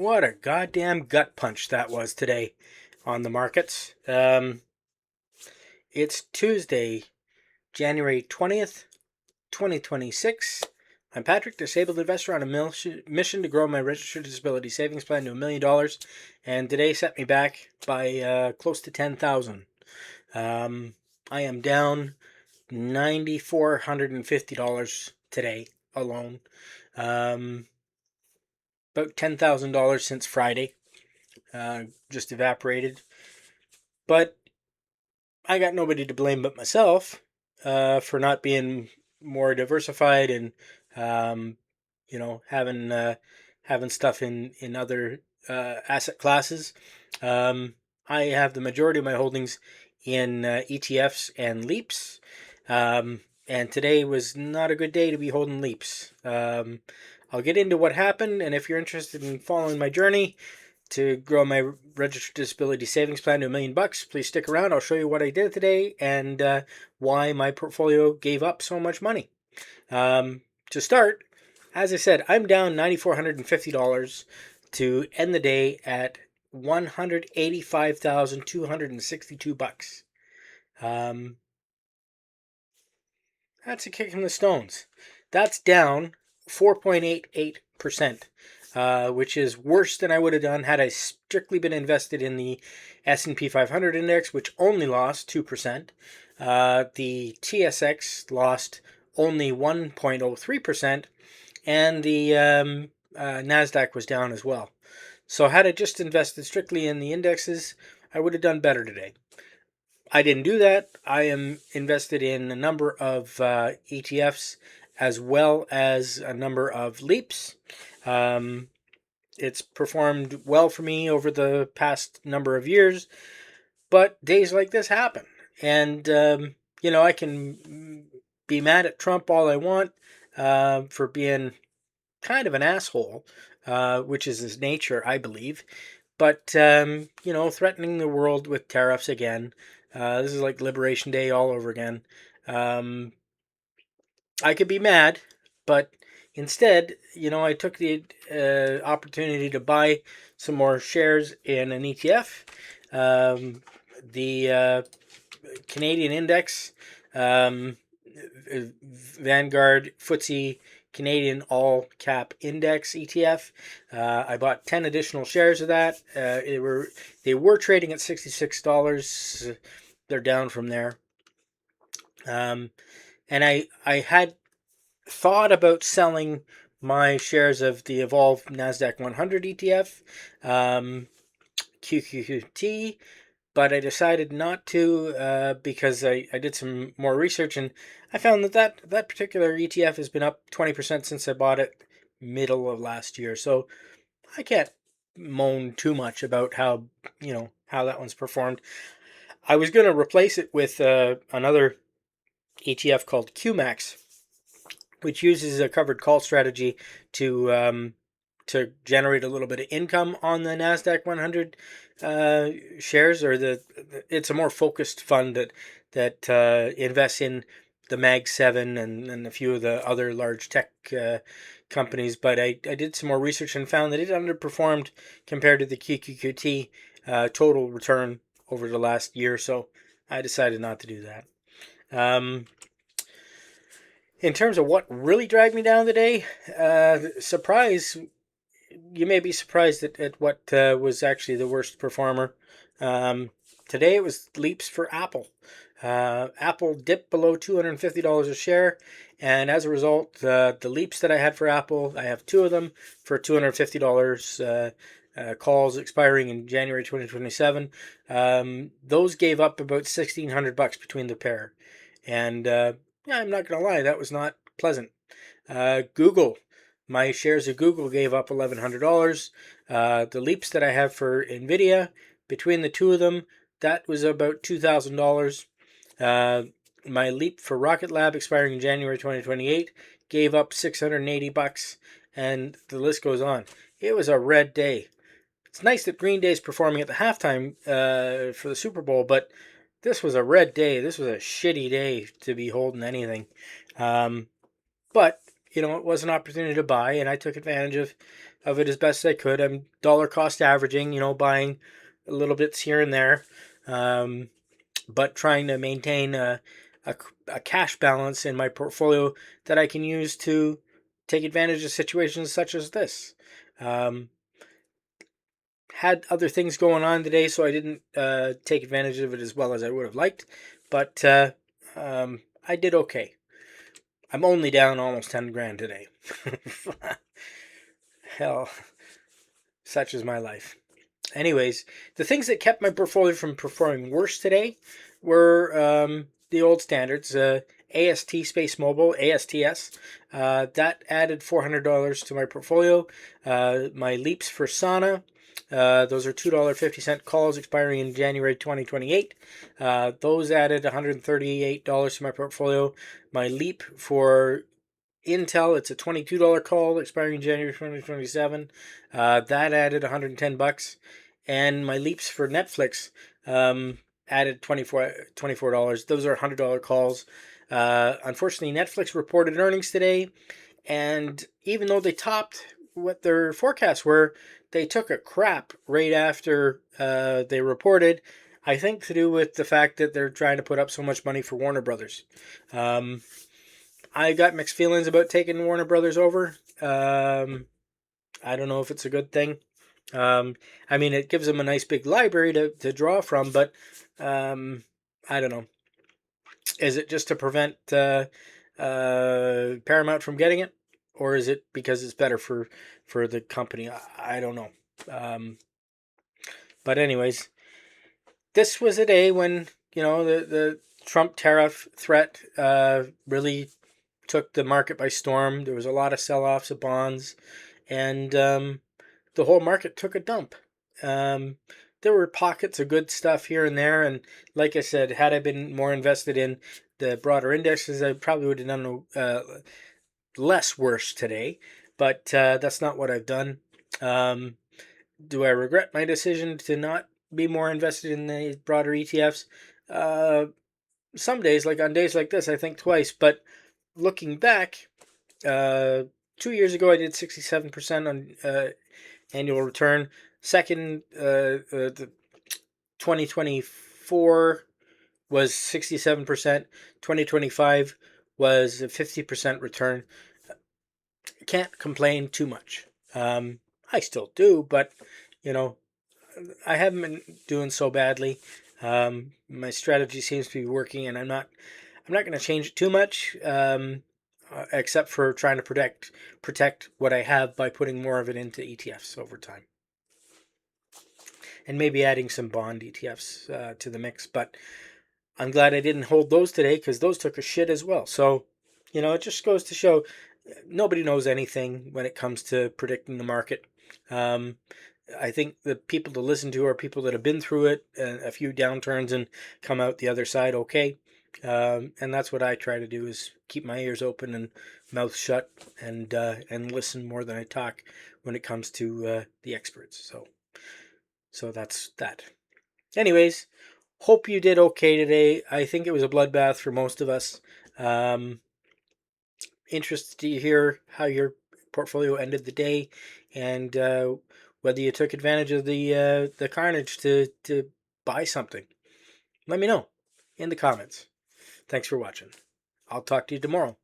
What a goddamn gut punch that was today on the markets. It's Tuesday, January 20th, 2026. I'm Patrick, disabled investor on a mission to grow my registered disability savings plan to $1 million, and today set me back by close to 10,000. I am down $9,450 today alone. About $10,000 since Friday. Just evaporated. But I got nobody to blame but myself for not being more diversified and having stuff in other asset classes. I have the majority of my holdings in ETFs and leaps. And today was not a good day to be holding leaps. I'll get into what happened, and if you're interested in following my journey to grow my registered disability savings plan to $1 million, please stick around. I'll show you what I did today and why my portfolio gave up so much money. To start, as I said, I'm down $9,450 to end the day at $185,262. That's a kick in the stones. That's down 4.88%. Which is worse than I would have done had I strictly been invested in the S&P 500 index, which only lost 2%. The TSX lost only 1.03%, and the NASDAQ was down as well. So had I just invested strictly in the indexes, I would have done better today. I didn't do that. I am invested in a number of ETFs as well as a number of leaps. It's performed well for me over the past number of years, but days like this happen. And, I can be mad at Trump all I want for being kind of an asshole, which is his nature, I believe. But, threatening the world with tariffs again. This is like Liberation Day all over again. I could be mad, but instead, I took the opportunity to buy some more shares in an ETF. The Canadian Index, Vanguard FTSE Canadian All Cap Index ETF. I bought 10 additional shares of that. They were trading at $66. They're down from there. And I had thought about selling my shares of the Evolve NASDAQ 100 ETF, QQQT, but I decided not to because I did some more research, and I found that particular ETF has been up 20% since I bought it middle of last year. So I can't moan too much about how that one's performed. I was going to replace it with another ETF called QMAX, which uses a covered call strategy to generate a little bit of income on the NASDAQ 100 shares, or it's a more focused fund that invests in the Mag 7 and a few of the other large tech companies. But I did some more research and found that it underperformed compared to the QQQT total return over the last year, so I decided not to do that. In terms of what really dragged me down today, you may be surprised at what was actually the worst performer. Today it was leaps for Apple. Apple dipped below $250 a share, and as a result, the leaps that I had for Apple, I have two of them for $250 calls expiring in January 2027. Those gave up about $1,600 between the pair, and I'm not going to lie, that was not pleasant. Google. My shares of Google gave up $1,100. The leaps that I have for Nvidia, between the two of them, that was about $2,000. My leap for Rocket Lab, expiring in January 2028, gave up $680, and the list goes on. It was a red day. It's nice that Green Day is performing at the halftime for the Super Bowl, but this was a red day. This was a shitty day to be holding anything. But it was an opportunity to buy, and I took advantage of of it as best I could. I'm dollar cost averaging, buying a little bits here and there, but trying to maintain a cash balance in my portfolio that I can use to take advantage of situations such as this. Had other things going on today, so I didn't take advantage of it as well as I would have liked, but I did okay. I'm only down almost 10 grand today. Hell, such is my life. Anyways, the things that kept my portfolio from performing worse today were the old standards. AST SpaceMobile, ASTS, that added $400 to my portfolio. My leaps for Sana, those are $2.50 calls expiring in January 2028. Those added $138 to my portfolio. My leap for Intel, it's a $22 call expiring in January 2027. That added $110. And my leaps for Netflix added $24. Those are $100 calls. Unfortunately, Netflix reported earnings today, and even though they topped what their forecasts were, they took a crap right after they reported. I think to do with the fact that they're trying to put up so much money for Warner Brothers. I got mixed feelings about taking Warner Brothers over. I don't know if it's a good thing. I mean, it gives them a nice big library to draw from, but I don't know. Is it just to prevent Paramount from getting it? Or is it because it's better for the company? I don't know. But anyways, this was a day when, the Trump tariff threat really took the market by storm. There was a lot of sell-offs of bonds, and the whole market took a dump. There were pockets of good stuff here and there, and like I said, had I been more invested in the broader indexes, I probably would have done less worse today, but that's not what I've done. Do I regret my decision to not be more invested in the broader ETFs? Some days, like on days like this, I think twice, but looking back, 2 years ago I did 67% on annual return. Second, the 2024 was 67%. 2025 was a 50% return. Can't complain too much. I still do, but I haven't been doing so badly. My strategy seems to be working, and I'm not going to change it too much, except for trying to protect what I have by putting more of it into ETFs over time, and maybe adding some bond ETFs to the mix. But I'm glad I didn't hold those today, because those took a shit as well. So, it just goes to show nobody knows anything when it comes to predicting the market. I think the people to listen to are people that have been through it, a few downturns, and come out the other side okay. And that's what I try to do, is keep my ears open and mouth shut, and listen more than I talk when it comes to the experts. So that's that. Anyways, hope you did okay today. I think it was a bloodbath for most of us. Interested to hear how your portfolio ended the day, and whether you took advantage of the carnage to buy something. Let me know in the comments. Thanks for watching. I'll talk to you tomorrow.